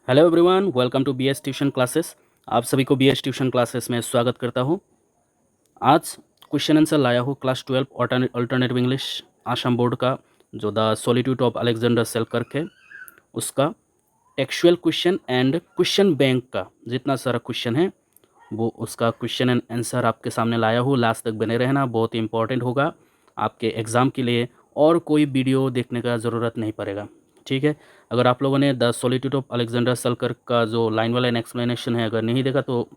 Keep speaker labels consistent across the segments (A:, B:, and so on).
A: Hello everyone, welcome to BS tuition classes. आप सभी को बीएस ट्यूशन क्लासेस में स्वागत करता हूं। आज क्वेश्चन आंसर लाया हूं class 12 alternative English Assam board का, जो the solitude of Alexander Selkirk है उसका textual question and question bank का जितना सारा क्वेश्चन है वो उसका क्वेश्चन एंड आंसर आपके सामने लाया हूँ। लास्ट तक बने रहना, बहुत ही इंपॉर्टेंट होगा आपके एग्ज़ाम के लिए। और कोई वीडियो देखने का ज़रूरत नहीं पड़ेगा, ठीक है। अगर आप लोगों ने the solitude of Alexander Selkirk का जो लाइन वाला एक्सप्लेनेशन है अगर नहीं देखा तो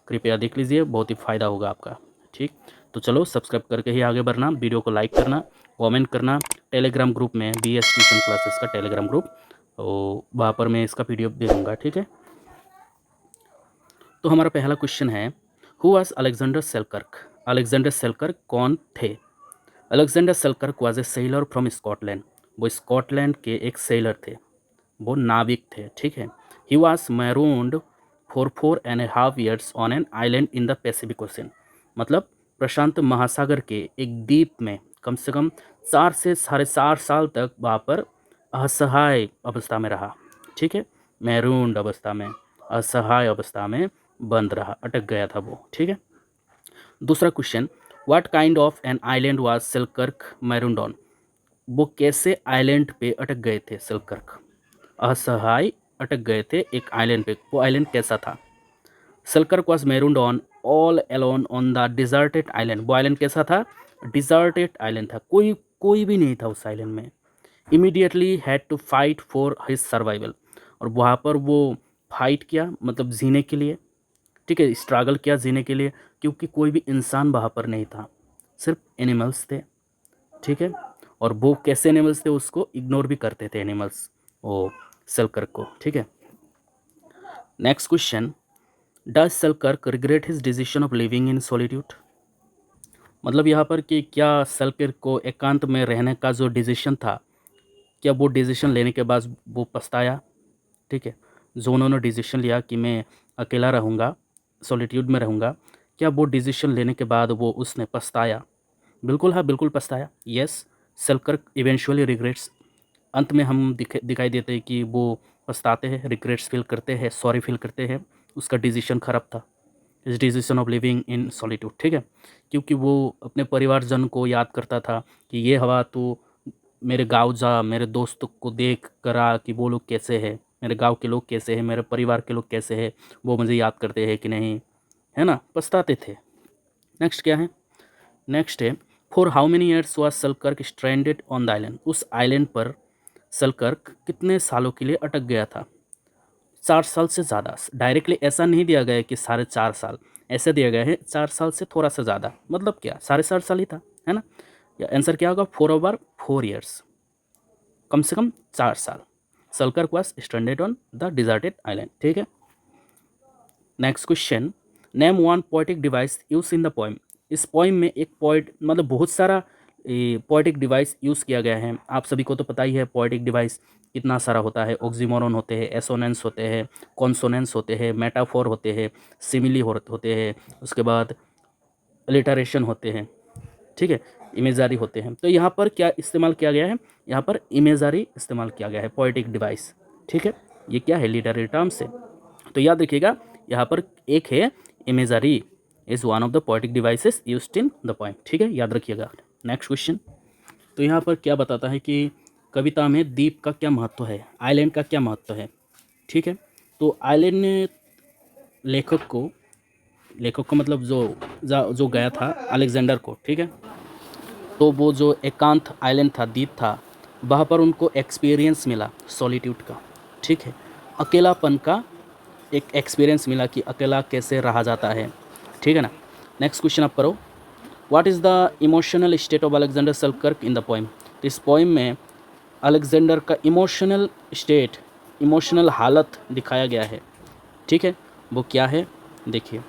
A: कृपया देख लीजिए, बहुत ही फ़ायदा होगा आपका, ठीक। तो चलो सब्सक्राइब करके ही आगे बढ़ना, वीडियो को लाइक करना, कमेंट करना। टेलीग्राम ग्रुप में बीएस ट्यूशन क्लासेस का टेलीग्राम ग्रुप, तो वहाँ पर मैं इसका पीडीएफ दे दूँगा, ठीक है। तो हमारा पहला क्वेश्चन है, who was Alexander Selkirk. Alexander Selkirk कौन थे? Alexander Selkirk was a sailor from Scotland. वो स्कॉटलैंड के एक सेलर थे, वो नाविक थे, ठीक है। He was marooned for 4.5 years on an island in the Pacific Ocean. मतलब प्रशांत महासागर के एक द्वीप में कम से कम 4 से 4.5 साल तक वहाँ पर असहाय अवस्था में रहा, ठीक है। मैरून्ड अवस्था में, असहाय अवस्था में बंद रहा, अटक गया था वो, ठीक है। दूसरा question, what kind of an island was Selkirk marooned on. वो कैसे आइलैंड पे अटक गए थे सेल्कर्क? असहाय अटक गए थे एक आइलैंड पे। वो आइलैंड कैसा था? Selkirk was marooned on all alone on the deserted island. वो आइलैंड कैसा था? डिजर्टेड आइलैंड था, कोई कोई भी नहीं था उस आइलैंड में। Immediately had to fight for his survival. और वहाँ पर वो फाइट किया, मतलब जीने के लिए, ठीक है, स्ट्रगल किया जीने के लिए, क्योंकि कोई भी इंसान वहाँ पर नहीं था, सिर्फ एनिमल्स थे, ठीक है। और वो कैसे एनिमल्स थे उसको इग्नोर भी करते थे एनिमल्स, वो सेल्कर्क को, ठीक है। Next question, does Selkirk regret his decision of living in solitude. मतलब यहाँ पर कि क्या सेल्कर्क को एकांत में रहने का जो डिसीजन था, क्या वो डिसीजन लेने के बाद वो पछताया, ठीक है। जो उन्होंने डिसीजन लिया कि मैं अकेला रहूँगा, सॉलिट्यूड में रहूँगा, क्या वो डिसीजन लेने के बाद वो उसने पछताया? बिल्कुल, हाँ बिल्कुल पछताया। Yes, Selkirk eventually regrets. अंत में हम दिखाई देते हैं कि वो पछताते हैं, रिग्रेट्स फील करते हैं, सॉरी फील करते हैं, उसका डिसीजन खराब था, इस decision of living in solitude, ठीक है। क्योंकि वो अपने परिवारजन को याद करता था कि ये हवा तो मेरे गाँव जा, मेरे दोस्तों को देख कर आ कि वो लोग कैसे हैं, मेरे गाँव के लोग कैसे हैं, मेरे परिवार के लोग कैसे हैं, वो मुझे याद करते हैं कि नहीं, है ना, पछताते थे। नेक्स्ट क्या है? नेक्स्ट है, for how many years was Selkirk stranded on the island. उस आइलैंड पर सेल्कर्क कितने सालों के लिए अटक गया था? 4 साल से ज़्यादा। डायरेक्टली ऐसा नहीं दिया गया है कि 4.5 साल, ऐसा दिया गया है 4 साल से थोड़ा सा ज़्यादा, मतलब क्या 4.5 साल ही था, है ना। या आंसर क्या होगा? 4/4 years, कम से कम 4 साल Selkirk was stranded on the deserted island, ठीक है। Next question, name one poetic device use in the poem. इस पोइम में एक पोइट, मतलब बहुत सारा पोएटिक डिवाइस यूज़ किया गया है। आप सभी को तो पता ही है पोएटिक डिवाइस कितना सारा होता है। ऑक्सीमोरन होते हैं, एसोनेंस होते हैं, कॉन्सोनेंस होते हैं, मेटाफोर होते हैं, सिमिली होते हैं, उसके बाद अलिटरेशन होते हैं, ठीक है, इमेजारी होते हैं। तो यहाँ पर क्या इस्तेमाल किया गया है? यहाँ पर इमेजारी इस्तेमाल किया गया है, पोएटिक डिवाइस, ठीक है। ये क्या है? लिटरेरी टर्म्स है। तो याद रखिएगा, यहाँ पर एक है imagery is one of the poetic devices used in the poem, ठीक है, याद रखिएगा। नेक्स्ट क्वेश्चन, तो यहाँ पर क्या बताता है कि कविता में द्वीप का क्या महत्व है, आइलैंड का क्या महत्व है, ठीक है। तो आइलैंड ने लेखक को मतलब जो गया था अलेक्जेंडर को, ठीक है। तो वो जो एकांत आइलैंड था, द्वीप था, वहाँ पर उनको एक्सपीरियंस मिला सॉलिट्यूड का, ठीक है, अकेलापन का एक एक्सपीरियंस मिला कि अकेला कैसे रहा जाता है, ठीक है ना। नेक्स्ट क्वेश्चन आप करो, what is the emotional state of Alexander Selkirk in the poem. तो इस पोइम में अलेक्जेंडर का इमोशनल स्टेट, इमोशनल हालत दिखाया गया है, ठीक है। वो क्या है देखिए,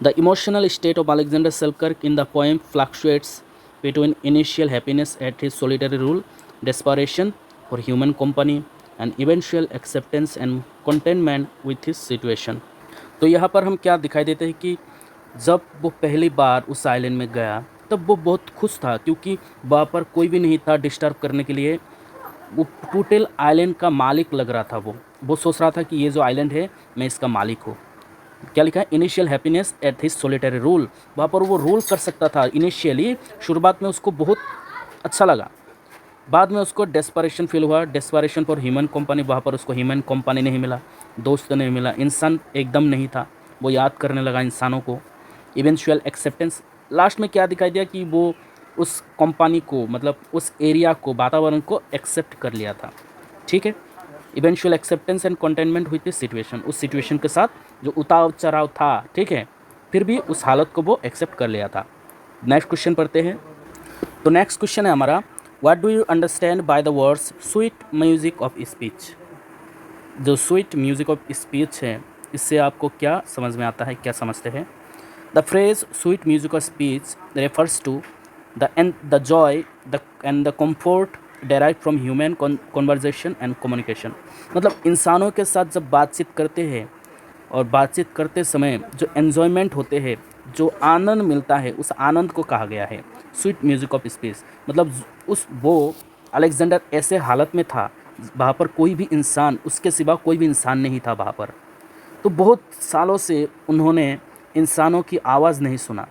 A: the emotional state of Alexander Selkirk in the poem fluctuates between initial happiness at his solitary rule, desperation for human company and eventual acceptance and containment with his situation. तो यहाँ पर हम क्या दिखाई देते हैं कि जब वो पहली बार उस आइलैंड में गया तब वो बहुत खुश था, क्योंकि वहाँ पर कोई भी नहीं था डिस्टर्ब करने के लिए। वो टोटल आइलैंड का मालिक लग रहा था वो, वो सोच रहा था कि ये जो आइलैंड है मैं इसका मालिक हूँ। क्या लिखा है, initial happiness at his solitary rule, वहाँ पर वो रूल कर सकता था इनिशियली, शुरुआत में उसको बहुत अच्छा लगा। बाद में उसको डेस्परेशन फील हुआ, डेस्परेशन फॉर ह्यूमन कंपनी, वहाँ पर उसको ह्यूमन कंपनी नहीं मिला, दोस्त नहीं मिला, इंसान एकदम नहीं था, वो याद करने लगा इंसानों को। इवेंचुअल एक्सेप्टेंस, लास्ट में क्या दिखाई दिया कि वो उस कंपनी को, मतलब उस एरिया को, वातावरण को एक्सेप्ट कर लिया था। ठीक है, इवेंचुअल एक्सेप्टेंस एंड कंटेनमेंट हुई थी सिचुएशन, उस सिचुएशन के साथ जो उतार चढ़ाव था, ठीक है, फिर भी उस हालत को वो एक्सेप्ट कर लिया था। नेक्स्ट क्वेश्चन पढ़ते हैं। तो नेक्स्ट क्वेश्चन है हमारा, what do you understand by the words sweet music of speech. जो स्वीट म्यूजिक ऑफ स्पीच है, इससे आपको क्या समझ में आता है, क्या समझते हैं। The phrase sweet music of speech refers to the joy and the comfort derive from human conversation and communication. मतलब इंसानों के साथ जब बातचीत करते हैं और बातचीत करते समय जो एन्जॉयमेंट होते हैं, जो आनंद मिलता है, उस आनंद को कहा गया है स्वीट म्यूजिक ऑफ स्पीच। मतलब उस वो अलेक्जेंडर ऐसे हालत में था, वहाँ पर कोई भी इंसान, उसके सिवा कोई भी इंसान नहीं था वहाँ पर। तो बहुत सालों से उन्होंने इंसानों की आवाज़ नहीं सुना,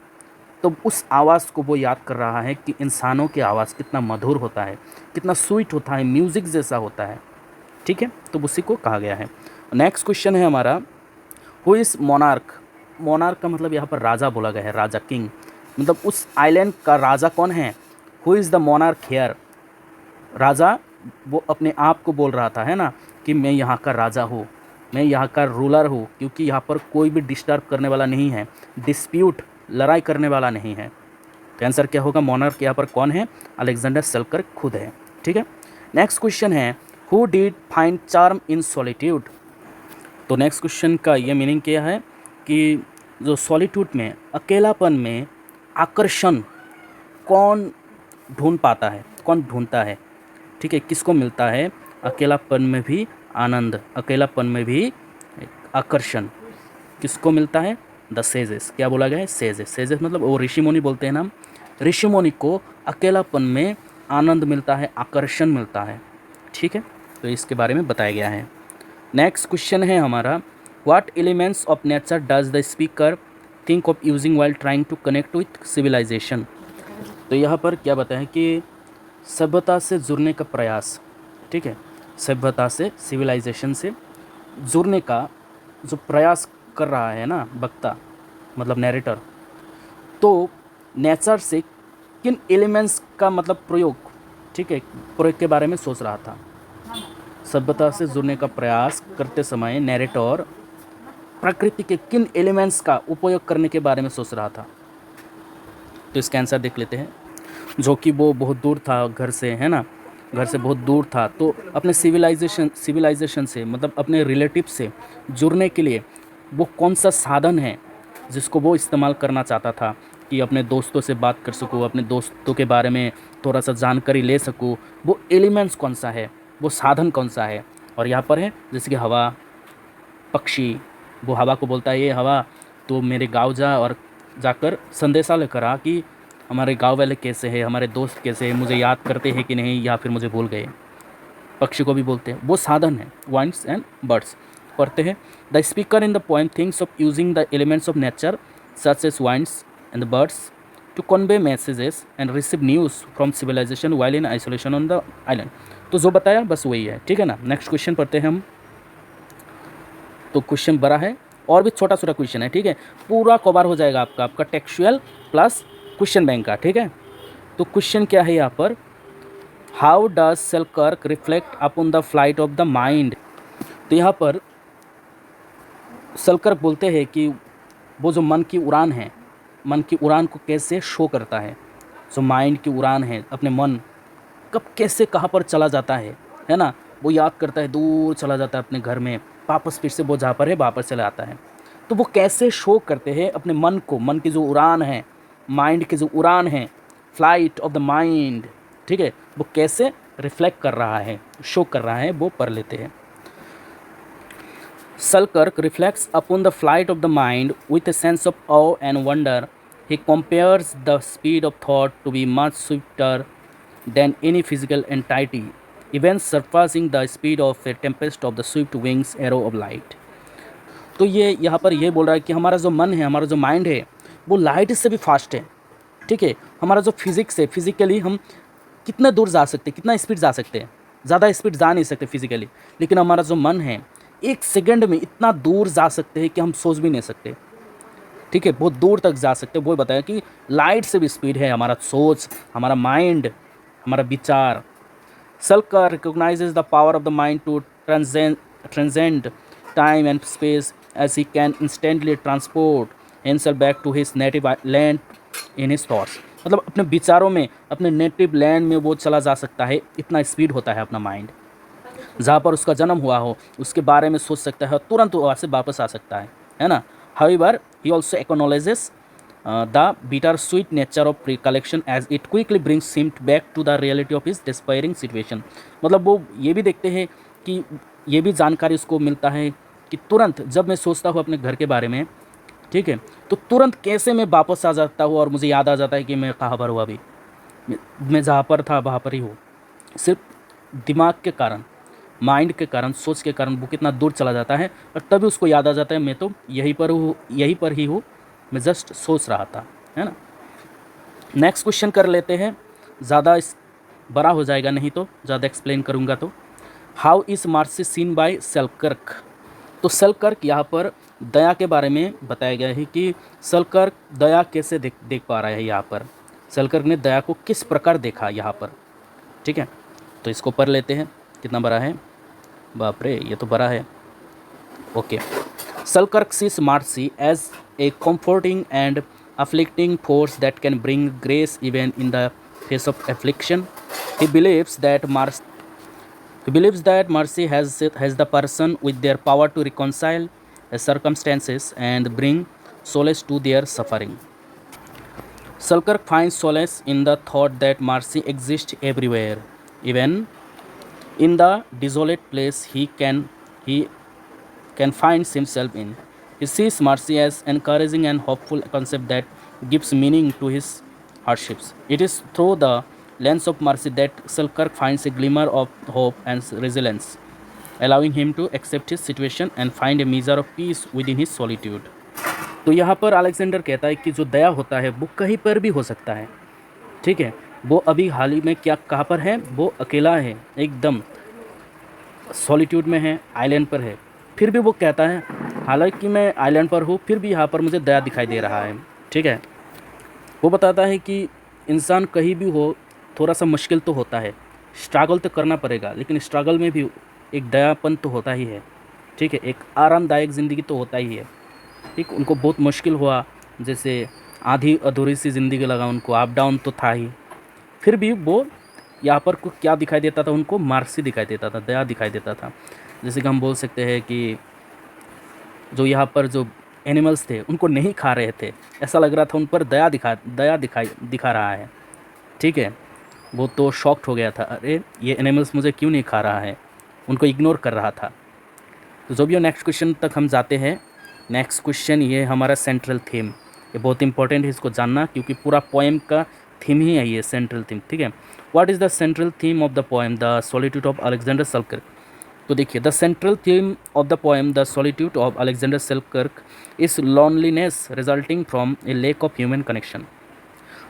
A: तो उस आवाज़ को वो याद कर रहा है कि इंसानों की आवाज़ कितना मधुर होता है, कितना स्वीट होता है, म्यूज़िक जैसा होता है। ठीक है, तो उसी को कहा गया है। नेक्स्ट क्वेश्चन है हमारा, हु इज़ मोनार्क। मोनार्क का मतलब यहाँ पर राजा बोला गया है, राजा, किंग। मतलब उस आइलैंड का राजा कौन है, who is the monarch here. राजा वो अपने आप को बोल रहा था, है ना, कि मैं यहाँ का राजा हूँ, मैं यहाँ का रूलर हूँ, क्योंकि यहाँ पर कोई भी डिस्टर्ब करने वाला नहीं है, डिस्प्यूट, लड़ाई करने वाला नहीं है। तो आंसर क्या होगा, मोनार्क यहाँ पर कौन है, अलेक्जेंडर सेल्कर्क खुद है। ठीक है, नेक्स्ट क्वेश्चन है, who did find charm in solitude. तो नेक्स्ट क्वेश्चन का ये मीनिंग क्या है कि जो सॉलिट्यूड में, अकेलापन में आकर्षण कौन ढूंढ पाता है, कौन ढूंढता है। ठीक है, किसको मिलता है, अकेलापन में भी आनंद, अकेलापन में भी आकर्षण किसको मिलता है, द सेजेस। क्या बोला गया है, सेजेस। सेजेस मतलब वो ऋषि मुनि बोलते हैं ना, ऋषि मुनि को अकेलापन में आनंद मिलता है, आकर्षण मिलता है। ठीक है, तो इसके बारे में बताया गया है। नेक्स्ट क्वेश्चन है हमारा, what elements of nature does the speaker think of using while trying to connect with civilization. तो यहाँ पर क्या बताया कि सभ्यता से जुड़ने का प्रयास। ठीक है, सभ्यता से, सिविलाइजेशन से जुड़ने का जो प्रयास कर रहा है ना वक्ता, मतलब नैरेटर, तो नेचर से किन एलिमेंट्स का मतलब प्रयोग, ठीक है, प्रयोग के बारे में सोच रहा था। सभ्यता से जुड़ने का प्रयास करते समय नैरेटर प्रकृति के किन एलिमेंट्स का उपयोग करने के बारे में सोच रहा था। तो इसका आंसर देख लेते हैं। जो कि वो बहुत दूर था घर से, है ना, घर से बहुत दूर था, तो अपने सिविलाइजेशन से, मतलब अपने रिलेटिव से जुड़ने के लिए वो कौन सा साधन है जिसको वो इस्तेमाल करना चाहता था, कि अपने दोस्तों से बात कर सकूँ, अपने दोस्तों के बारे में थोड़ा सा जानकारी ले सकूँ। वो एलिमेंट्स कौन सा है, वो साधन कौन सा है। और यहाँ पर है जैसे कि हवा, पक्षी, वो हवा को बोलता है, ये हवा तो मेरे गांव जा और जाकर संदेशा लेकर आ कि हमारे गांव वाले कैसे हैं, हमारे दोस्त कैसे हैं, मुझे याद करते हैं कि नहीं, या फिर मुझे भूल गए। पक्षी को भी बोलते हैं, वो साधन है। वाइंड्स एंड बर्ड्स पढ़ते हैं। The speaker in the poem thinks of using the elements of nature such as winds and the birds to convey messages and receive news from civilization while in isolation on the island. तो जो बताया बस वही है, ठीक है ना। Next question पढ़ते हैं हम। तो क्वेश्चन बड़ा है और भी छोटा छोटा क्वेश्चन है, ठीक है, पूरा कवर हो जाएगा आपका टेक्सचुअल प्लस क्वेश्चन बैंक का, ठीक है। तो क्वेश्चन क्या है यहाँ पर, how does Selkirk reflect upon the flight of the mind. तो यहाँ पर सेल्कर्क बोलते हैं कि वो जो मन की उड़ान है, मन की उड़ान को कैसे शो करता है। जो माइंड की उड़ान है, अपने मन कब कैसे कहाँ पर चला जाता है ना, वो याद करता है, दूर चला जाता है अपने घर में, वापस फिर से वो जहाँ पर है वापस चला आता है। तो वो कैसे शो करते हैं अपने मन को, मन की जो उड़ान है, माइंड की जो उड़ान है, फ्लाइट ऑफ द माइंड, ठीक है, वो कैसे रिफ्लेक्ट कर रहा है, शो कर रहा है, वो पढ़ लेते हैं। Selkirk reflects upon the flight of the mind with a sense of awe and wonder. He compares the speed of thought to be much swifter than any physical entity. Events surpassing the speed of A Tempest of the Swift wings arrow of light. तो ये यहाँ पर ये बोल रहा है कि हमारा जो मन है, हमारा जो माइंड है, वो लाइट से भी फास्ट है। ठीक है, हमारा जो फिज़िक्स है, फिज़िकली हम कितना दूर जा सकते हैं, कितना स्पीड जा सकते हैं, ज़्यादा स्पीड जा नहीं सकते फिज़िकली, लेकिन हमारा जो मन है 1 सेकंड में इतना दूर जा सकते हैं कि हम सोच भी नहीं सकते। ठीक है, बहुत दूर तक जा सकते हैं। वो बताया कि लाइट से भी स्पीड है हमारा सोच, हमारा माइंड, हमारा विचार। Selkirk recognizes the power of the mind to transcend time and space, as he can instantly transport himself back to his native land in his thoughts। मतलब अपने विचारों में, अपने नेटिव लैंड में वो चला जा सकता है, इतना स्पीड होता है अपना माइंड। जहाँ पर उसका जन्म हुआ हो उसके बारे में सोच सकता है और तुरंत वहाँ से वापस आ सकता है ना। However, he also acknowledges the bitter-sweet nature of recollection, as it quickly brings him back to the reality of his despairing situation। मतलब वो ये भी देखते हैं कि ये भी जानकारी उसको मिलता है कि तुरंत जब मैं सोचता हूँ अपने घर के बारे में, ठीक है, तो तुरंत कैसे मैं वापस आ जाता हूँ और मुझे याद आ जाता है कि मैं कहाँ पर हूँ अभी, मैं जहाँ पर था वहाँ पर ही हूँ। सिर्फ दिमाग के कारण, माइंड के कारण, सोच के कारण वो कितना दूर चला जाता है और तभी उसको याद आ जाता है मैं तो यहीं पर हूँ, यहीं पर ही हूँ, मैं जस्ट सोच रहा था, है ना। नेक्स्ट क्वेश्चन कर लेते हैं, ज़्यादा बड़ा हो जाएगा नहीं तो ज़्यादा एक्सप्लेन करूँगा तो। How is mercy seen by Selkirk. तो सेल्कर्क यहाँ पर दया के बारे में बताया गया है कि सेल्कर्क दया कैसे देख पा रहा है। यहाँ पर सेल्कर्क ने दया को किस प्रकार देखा यहाँ पर, ठीक है। तो इसको पढ़ लेते हैं, कितना बड़ा है, बाप रे ये तो बड़ा है। Okay, Selkirk sees Marcy as a comforting and afflicting force that can bring grace even in the face of affliction. He believes that mercy has the person with their power to reconcile circumstances and bring solace to their suffering. Selkirk finds solace in the thought that mercy exists everywhere, even in the desolate place he can find himself in. He sees mercy as encouraging and hopeful concept that gives meaning to his hardships. It is through the lens of mercy that Selkirk finds a glimmer of hope and resilience, allowing him to accept his situation and find a measure of peace within his solitude. तो यहाँ पर Alexander कहता है कि जो दया होता है वो कहीं पर भी हो सकता है, ठीक है। वो अभी हाल ही में क्या कहाँ पर है, वो अकेला है, एकदम सॉलिट्यूड में है, आइलैंड पर है। फिर भी वो कहता है हालांकि मैं आइलैंड पर हूँ फिर भी यहाँ पर मुझे दया दिखाई दे रहा है, ठीक है। वो बताता है कि इंसान कहीं भी हो थोड़ा सा मुश्किल तो होता है, स्ट्रगल तो करना पड़ेगा, लेकिन स्ट्रगल में भी एक दयापन तो होता ही है, ठीक है। एक आरामदायक ज़िंदगी तो होता ही है, ठीक। उनको बहुत मुश्किल हुआ, जैसे आधी अधूरी सी ज़िंदगी लगा उनको, अप डाउन तो था ही, फिर भी वो यहाँ पर को क्या दिखाई देता था, उनको मर्सी दिखाई देता था, दया दिखाई देता था। जैसे कि हम बोल सकते हैं कि जो यहाँ पर जो एनिमल्स थे उनको नहीं खा रहे थे, ऐसा लग रहा था उन पर दया दिखा रहा है, ठीक है। वो तो शॉक्ड हो गया था, अरे ये एनिमल्स मुझे क्यों नहीं खा रहा है, उनको इग्नोर कर रहा था। तो जो भी नेक्स्ट क्वेश्चन तक हम जाते हैं। नेक्स्ट क्वेश्चन ये हमारा सेंट्रल थीम, ये बहुत इंपॉर्टेंट है इसको जानना, क्योंकि पूरा पोएम का थीम ही है ये सेंट्रल थीम, ठीक है। What is the central theme of the poem the solitude of Alexander Selkirk. तो देखिए, the central theme of the poem the solitude of Alexander Selkirk is loneliness resulting from a lack of human connection.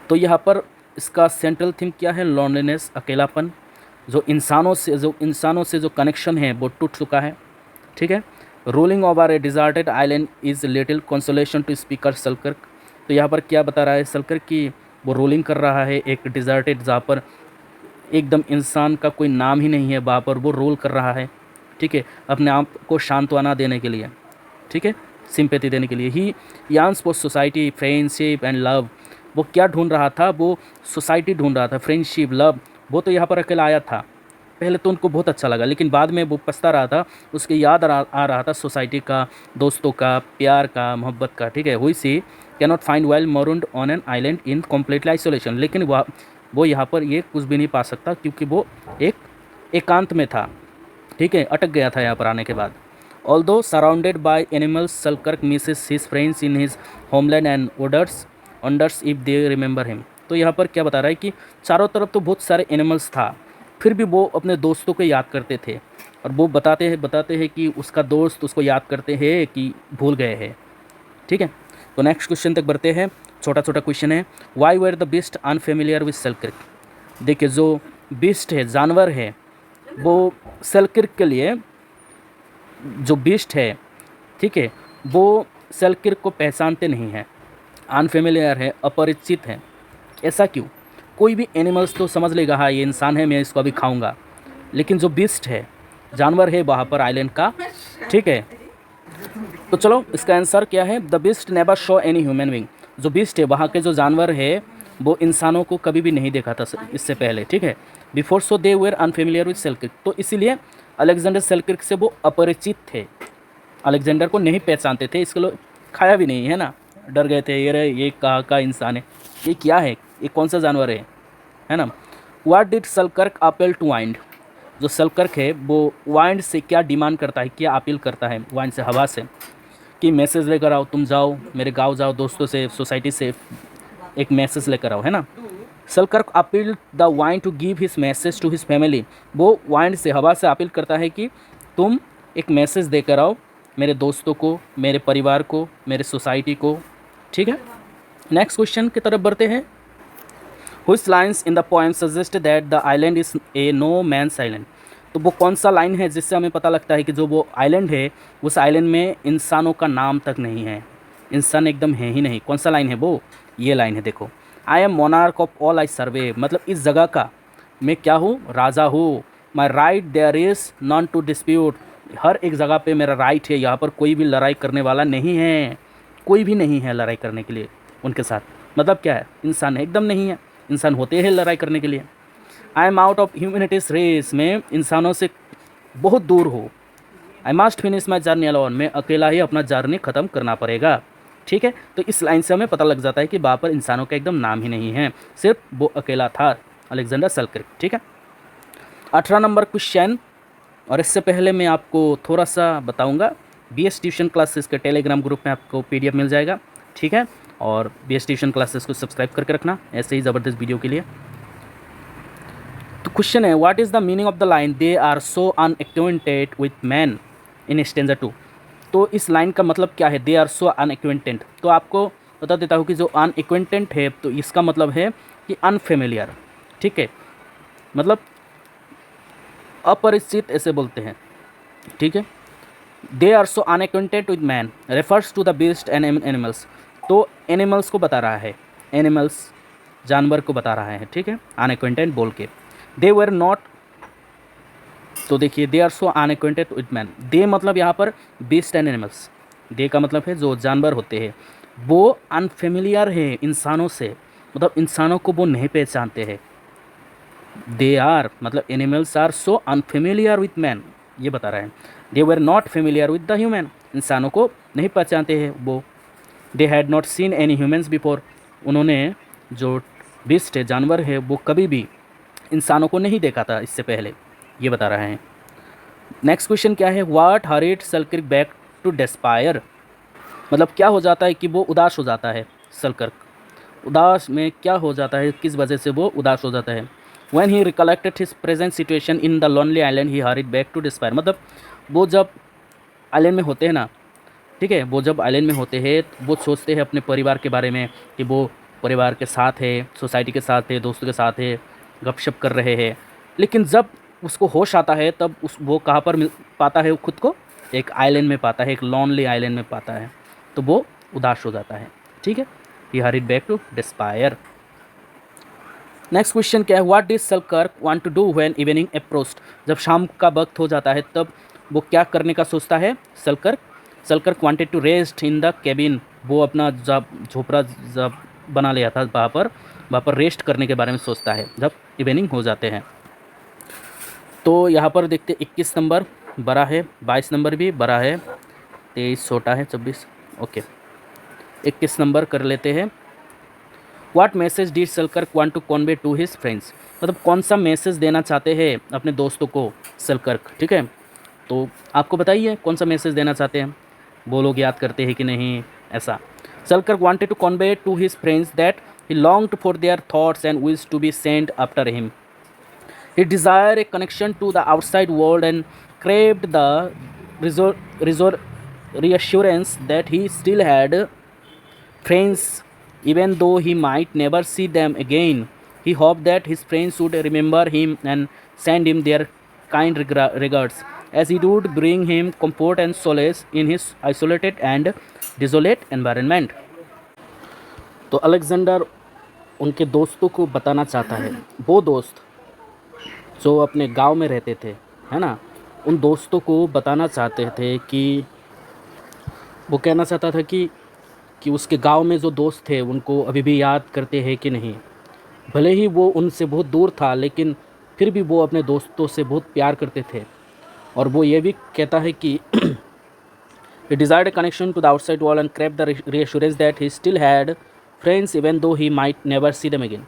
A: तो यहाँ पर इसका central theme क्या है, loneliness, अकेलापन, जो इंसानों से जो कनेक्शन है वो टूट चुका है, ठीक है। Rolling over a deserted island is little consolation to speaker Selkirk. तो यहाँ पर क्या बता रहा है सेल्कर्क कि वो रोलिंग कर रहा है एक डिजर्टेड, जहाँ पर एकदम इंसान का कोई नाम ही नहीं है, वहाँ पर वो रोल कर रहा है, ठीक है, अपने आप को सांत्वना देने के लिए, ठीक है, सिंपैथी देने के लिए। He yearns for society, friendship and love. वो क्या ढूंढ रहा था, वो सोसाइटी ढूंढ रहा था, फ्रेंडशिप, लव। वो तो यहाँ पर अकेला आया था, पहले तो उनको बहुत अच्छा लगा, लेकिन बाद में वो पछता रहा था, उसके याद आ रहा था सोसाइटी का, दोस्तों का, प्यार का, मोहब्बत का, ठीक है। हुई she cannot find well marooned on an island in completely isolation. लेकिन वो यहाँ पर ये कुछ भी नहीं पा सकता, क्योंकि वो एक एकांत में था, ठीक है, अटक गया था यहाँ पर आने के बाद। Although surrounded by animals Selkirk Mrs his friends in his homeland and wonders if they remember him. तो यहाँ पर क्या बता रहा है कि चारों तरफ तो बहुत सारे एनिमल्स था, फिर भी वो अपने दोस्तों को याद करते थे, और वो बताते हैं कि उसका दोस्त उसको याद करते हैं कि भूल गए हैं। ठीक है, तो नेक्स्ट क्वेश्चन तक बढ़ते हैं। छोटा छोटा क्वेश्चन है, why were the beast unfamiliar with Selkirk. देखिए, जो बीस्ट है, जानवर है, वो सेल्किर्क के लिए, जो बीस्ट है, ठीक है, वो सेल्किर्क को पहचानते नहीं हैं, अनफेमिलियर है, अपरिचित है। ऐसा क्यों? कोई भी एनिमल्स तो समझ लेगा, हाँ ये इंसान है, मैं इसको अभी खाऊंगा, लेकिन जो बीस्ट है, जानवर है वहाँ पर आइलैंड का, ठीक है, तो चलो इसका आंसर क्या है, the beast never show any human being. जो बीस्ट है, वहाँ के जो जानवर है, वो इंसानों को कभी भी नहीं देखा था इससे पहले, ठीक है। Before so they were unfamiliar with Selkirk, तो इसीलिए अलेक्जेंडर सेल्किर्क से वो अपरिचित थे, अलेक्जेंडर को नहीं पहचानते थे, इसके लिए खाया भी नहीं, है ना, डर गए थे, ये कहाँ का इंसान है, ये क्या है, ये कौन सा जानवर है ना। What did Selkirk appeal to wind. जो सेल्किर्क है वो वाइंड से क्या डिमांड करता है, क्या अपील करता है वाइंड से, हवा से, कि मैसेज लेकर आओ, तुम जाओ मेरे गांव जाओ, दोस्तों से, सोसाइटी से एक मैसेज लेकर आओ, है ना। Selkirk appeal the wind to give his message to his family. वो वाइंड से, हवा से अपील करता है कि तुम एक मैसेज देकर आओ मेरे दोस्तों को, मेरे परिवार को, मेरे सोसाइटी को, ठीक है। नेक्स्ट क्वेश्चन की तरफ बढ़ते हैं। Which lines in the poem suggest that the island is a no man's island। तो वो कौन सा लाइन है जिससे हमें पता लगता है कि जो वो आइलैंड है, उस आइलैंड में इंसानों का नाम तक नहीं है, इंसान एकदम है ही नहीं। कौन सा लाइन है वो? ये लाइन है, देखो, I am monarch of all I survey, मतलब इस जगह का मैं क्या हूँ, राजा हूँ। My right there is none to dispute, हर एक जगह पे मेरा राइट है, यहाँ पर कोई भी लड़ाई करने वाला नहीं है, कोई भी नहीं है लड़ाई करने के लिए उनके साथ। मतलब क्या है, इंसान एकदम नहीं है, इंसान होते हैं लड़ाई करने के लिए। I am out of humanities race, में इंसानों से बहुत दूर हो। I must finish my journey alone, में अकेला ही अपना जर्नी ख़त्म करना पड़ेगा, ठीक है। तो इस लाइन से हमें पता लग जाता है कि वहाँ पर इंसानों का एकदम नाम ही नहीं है, सिर्फ वो अकेला था, अलेक्जेंडर सेल्किर्क, ठीक है। 18 नंबर क्वेश्चन, और इससे पहले मैं आपको थोड़ा सा बताऊँगा, BS ट्यूशन क्लासेस के टेलीग्राम ग्रुप में आपको PDF मिल जाएगा, ठीक है। और BS ट्यूशन क्लासेस को सब्सक्राइब करके रखना ऐसे ही ज़बरदस्त वीडियो के लिए। तो क्वेश्चन है, what is the meaning of the line they are so unacquainted with man in stanza 2। तो इस लाइन का मतलब क्या है, दे आर सो अनएक्वेंटेड। तो आपको बता देता हूँ कि जो अनएक्वेंटेड है, तो इसका मतलब है कि अनफेमिलियर, ठीक है, मतलब अपरिचित ऐसे बोलते हैं, ठीक है। They are so unacquainted with man refers to the beast and animals, तो एनिमल्स को बता रहा है, एनिमल्स जानवर को बता रहा है, ठीक है, अनएक्वेंटेड बोल के। दे वर नॉट, तो देखिए, they are so unacquainted with man, they मतलब यहाँ पर बीस्ट एंड एनिमल्स, दे का मतलब है जो जानवर होते हैं, वो अनफेमिलियर है इंसानों से, मतलब इंसानों को वो नहीं पहचानते हैं। दे आर मतलब animals are so unfamiliar with man, ये बता रहा है। They were not familiar with the human, इंसानों को नहीं पहचानते हैं वो। They had not seen any humans before, उन्होंने जो बीस्ट है, जानवर है, वो कभी भी इंसानों को नहीं देखा था इससे पहले, ये बता रहा है। नेक्स्ट क्वेश्चन क्या है, what horrid सेल्किर्क back to despair, मतलब क्या हो जाता है कि वो उदास हो जाता है, सेल्किर्क उदास में क्या हो जाता है, किस वजह से वो उदास हो जाता है। When he recollected his present situation in the lonely island he hurried back to despair, मतलब वो जब आइलैंड में होते हैं ना, ठीक है, वो जब आइलैंड में होते हैं तो वो सोचते हैं अपने परिवार के बारे में, कि वो परिवार के साथ है, सोसाइटी के साथ है, दोस्तों के साथ है, गपशप कर रहे हैं। लेकिन जब उसको होश आता है, तब वो कहाँ पर मिल पाता है, खुद को एक आइलैंड में पाता है, एक लॉनली आइलैंड में पाता है, तो वो उदास हो जाता है, ठीक है। He hurried back to despair. Next question क्या है, what did Selkirk want to do when evening approached, जब शाम का वक्त हो जाता है तब वो क्या करने का सोचता है, Selkirk wanted to rest in the cabin, वो अपना जब झोपड़ा जब बना लिया था, वहाँ पर रेस्ट करने के बारे में सोचता है जब इवनिंग हो जाते हैं। तो यहाँ पर देखते 21 नंबर बड़ा है, 22 नंबर भी बड़ा है, 23 छोटा है, 26, ओके, 21 नंबर कर लेते हैं। What message did Selkirk want to convey to his friends, मतलब कौन सा मैसेज देना चाहते हैं अपने दोस्तों को सेल्किर्क, ठीक है। तो आपको बताइए कौन सा मैसेज देना चाहते हैं, वो लोग याद करते हैं कि नहीं, ऐसा। Selkirk wanted to convey to his friends that he longed for their thoughts and wish to be sent after him. He desired a connection to the outside world and craved the resor- reassurance that he still had friends, even though he might never see them again. He hoped that his friends would remember him and send him their kind regards, as it would bring him comfort and solace in his isolated and desolate environment. तो Alexander उनके दोस्तों को बताना चाहता है, वो दोस्त जो अपने गांव में रहते थे, है ना, उन दोस्तों को बताना चाहते थे कि वो कहना चाहता था कि उसके गांव में जो दोस्त थे उनको अभी भी याद करते हैं कि नहीं। भले ही वो उनसे बहुत दूर था, लेकिन फिर भी वो अपने दोस्तों से बहुत प्यार करते थे। और वो ये भी कहता है कि he desired a connection to the outside world and craved the reassurance that he still had friends even though he might never see them again.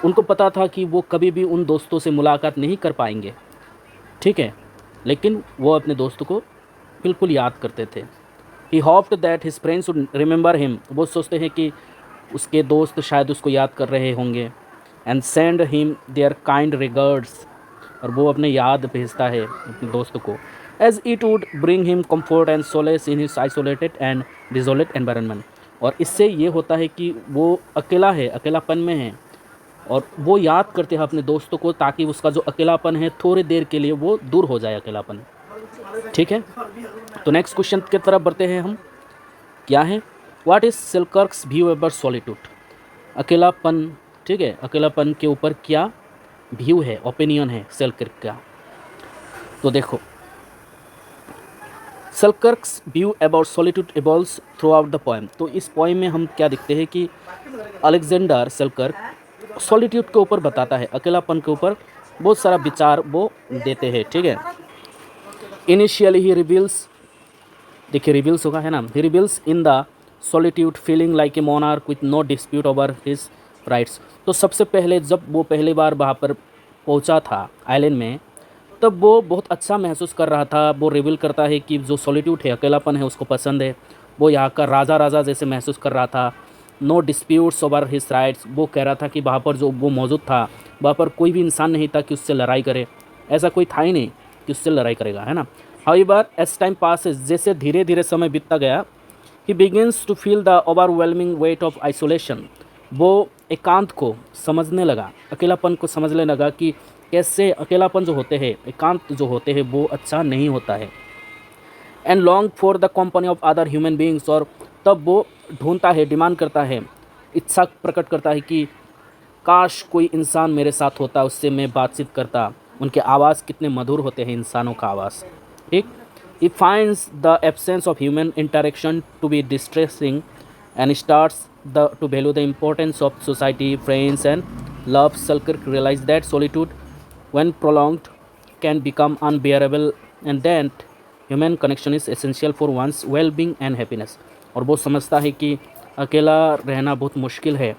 A: उनको पता था कि वो कभी भी उन दोस्तों से मुलाकात नहीं कर पाएंगे, ठीक है, लेकिन वो अपने दोस्तों को बिल्कुल याद करते थे। He hoped that his friends would remember him. वो सोचते हैं कि उसके दोस्त शायद उसको याद कर रहे होंगे। And send him their kind regards. और वो अपने याद भेजता है अपने दोस्त को, as it would bring him comfort and solace in his isolated and desolate environment. और इससे ये होता है कि वो अकेला है, अकेलापन में है, और वो याद करते हैं अपने दोस्तों को, ताकि उसका जो अकेलापन है थोड़ी देर के लिए वो दूर हो जाए अकेलापन, ठीक है। तो नेक्स्ट क्वेश्चन की तरफ बढ़ते हैं हम। क्या है, what is Selkirk's view about solitude? अकेलापन, ठीक है, अकेलापन के ऊपर क्या व्यू है, ओपिनियन है सेल्कर्क का। तो देखो, Selkirk's view about solitude evolves throughout the poem. तो इस पोएम में हम क्या दिखते हैं कि अलेक्जेंडर सेल्कर्क सॉलिट्यूड के ऊपर बताता है, अकेलापन के ऊपर बहुत सारा विचार वो देते हैं, ठीक है। इनिशियली ही रिवील्स, देखिए रिवील्स होगा, है ना, he reveals in the solitude feeling like a monarch with no dispute over his rights. तो सबसे पहले जब वो पहली बार वहाँ पर पहुँचा था आइलैंड में, तब वो बहुत अच्छा महसूस कर रहा था। वो रिवील करता है कि जो सॉलिट्यूड है, अकेलापन है, उसको पसंद है। वो यहाँ का राजा राजा जैसे महसूस कर रहा था। No disputes over his rights, वो कह रहा था कि वहाँ पर जो वो मौजूद था, वहाँ पर कोई भी इंसान नहीं था कि उससे लड़ाई करे, ऐसा कोई था ही नहीं कि उससे लड़ाई करेगा, है ना। हाउएवर एज टाइम पासेस, जैसे धीरे धीरे समय बीतता गया, he begins to feel the overwhelming weight of isolation. वो एकांत को समझने लगा, अकेलापन को समझने लगा कि कैसे अकेलापन जो होते हैं, एकांत जो होते हैं, वो अच्छा नहीं होता है। And long for the company of other human beings, और तब वो ढूंढता है, डिमांड करता है, इच्छा प्रकट करता है कि काश कोई इंसान मेरे साथ होता, उससे मैं बातचीत करता। उनके आवाज़ कितने मधुर होते हैं, इंसानों का आवाज़, ठीक। He finds the absence of human interaction to be distressing and starts to value the importance of society, friends, and love. Selkirk realized that solitude, when prolonged, can become unbearable, and that human connection is essential for one's well-being and happiness. और वो समझता है कि अकेला रहना बहुत मुश्किल है,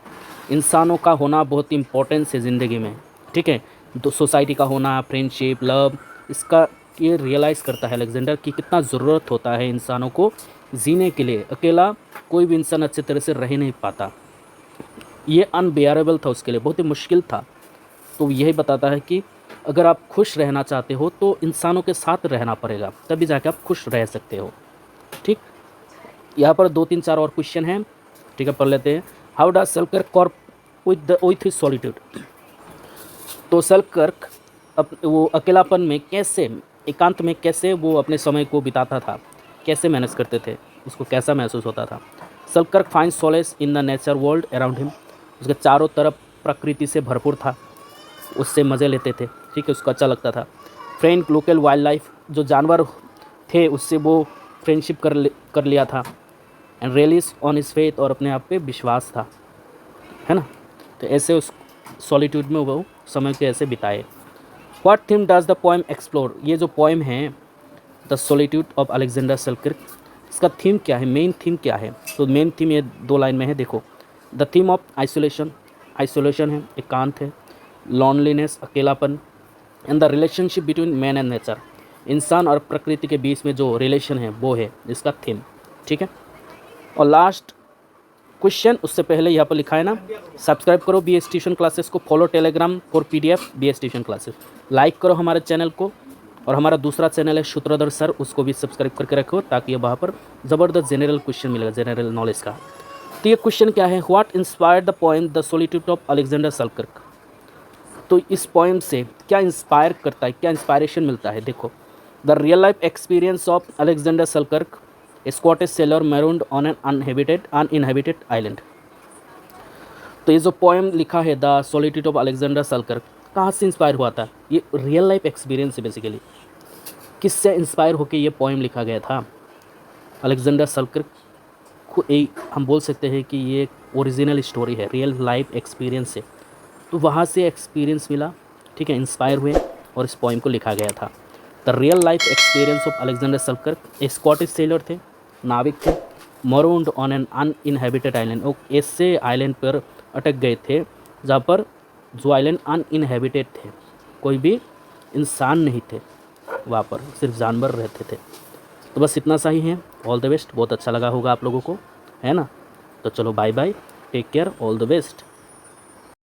A: इंसानों का होना बहुत इम्पोर्टेंस है ज़िंदगी में, ठीक है। तो सोसाइटी का होना, फ्रेंडशिप, लव, इसका ये रियलाइज़ करता है अलेक्जेंडर कि कितना ज़रूरत होता है इंसानों को जीने के लिए। अकेला कोई भी इंसान अच्छे तरह से रह नहीं पाता, ये अनबेयरेबल था उसके लिए, बहुत ही मुश्किल था। तो यही बताता है कि अगर आप खुश रहना चाहते हो तो इंसानों के साथ रहना पड़ेगा, तभी जाके आप खुश रह सकते हो, ठीक। यहाँ पर 2-3-4 और क्वेश्चन हैं, ठीक है, पढ़ लेते हैं। How does Selkirk cope with his solitude? तो सेल्कर्क वो अकेलापन में कैसे, एकांत में कैसे वो अपने समय को बिताता था, कैसे मैनेज करते थे, उसको कैसा महसूस होता था। Selkirk find solace in the nature world around him, उसके चारों तरफ प्रकृति से भरपूर था, उससे मज़े लेते थे, ठीक है, उसको अच्छा लगता था। फ्रेंड लोकल वाइल्ड लाइफ, जो जानवर थे उससे वो फ्रेंडशिप कर लिया था। एंड रियलिस ऑन हिज फेथ, और अपने आप पे विश्वास था, है ना। तो ऐसे उस सॉलिट्यूड में वो समय को ऐसे बिताए। What theme does the poem explore? ये जो पोएम है the solitude of Alexander Selkirk, इसका थीम क्या है, मेन थीम क्या है? तो मेन थीम ये 2 लाइन में है, देखो। The theme of isolation, isolation है, एकांत है। लॉनलीनेस, अकेलापन। And the relationship between man and nature, इंसान और प्रकृति के बीच में जो रिलेशन है वो है इसका थीम, ठीक है। और लास्ट क्वेश्चन उससे पहले यहाँ पर लिखा है ना, सब्सक्राइब करो बी एस ट्यूशन क्लासेस को, follow Telegram for PDF B S tuition classes, like करो हमारे चैनल को, और हमारा दूसरा चैनल है सूत्रधर सर, उसको भी सब्सक्राइब करके रखो ताकि वहाँ पर ज़बरदस्त जनरल क्वेश्चन मिलेगा, जनरल नॉलेज का। तो ये क्वेश्चन क्या है, what inspired the poem the solitude of Alexander Selkirk. तो इस पोएम से क्या इंस्पायर करता है, क्या इंस्पायरेशन मिलता है, देखो। The real life experience of Alexander Selkirk, Scottish sailor marooned on an uninhabited island. तो ये जो पोएम लिखा है the solitude of Alexander Selkirk, कहाँ से इंस्पायर हुआ था, ये रियल लाइफ एक्सपीरियंस है बेसिकली। किससे इंस्पायर होकर ये पोएम लिखा गया था, अलेक्जेंडर सेल्कर्क को हम बोल सकते हैं कि ये ओरिजिनल स्टोरी है, रियल लाइफ एक्सपीरियंस है। तो वहाँ से एक्सपीरियंस मिला, ठीक है, इंस्पायर हुए और इस पोएम को लिखा गया था। The real life experience of Alexander Selkirk, एक स्कॉटिश सेलर थे, नाविक थे, marooned on an uninhabited island, वो ऐसे आइलैंड पर अटक गए थे जहाँ पर जो आइलैंड अनइनहेबिटेड थे, कोई भी इंसान नहीं थे वहाँ पर, सिर्फ जानवर रहते थे। तो बस इतना सा ही है। ऑल द बेस्ट, बहुत अच्छा लगा होगा आप लोगों को, है ना। तो चलो bye bye, take care, all the best.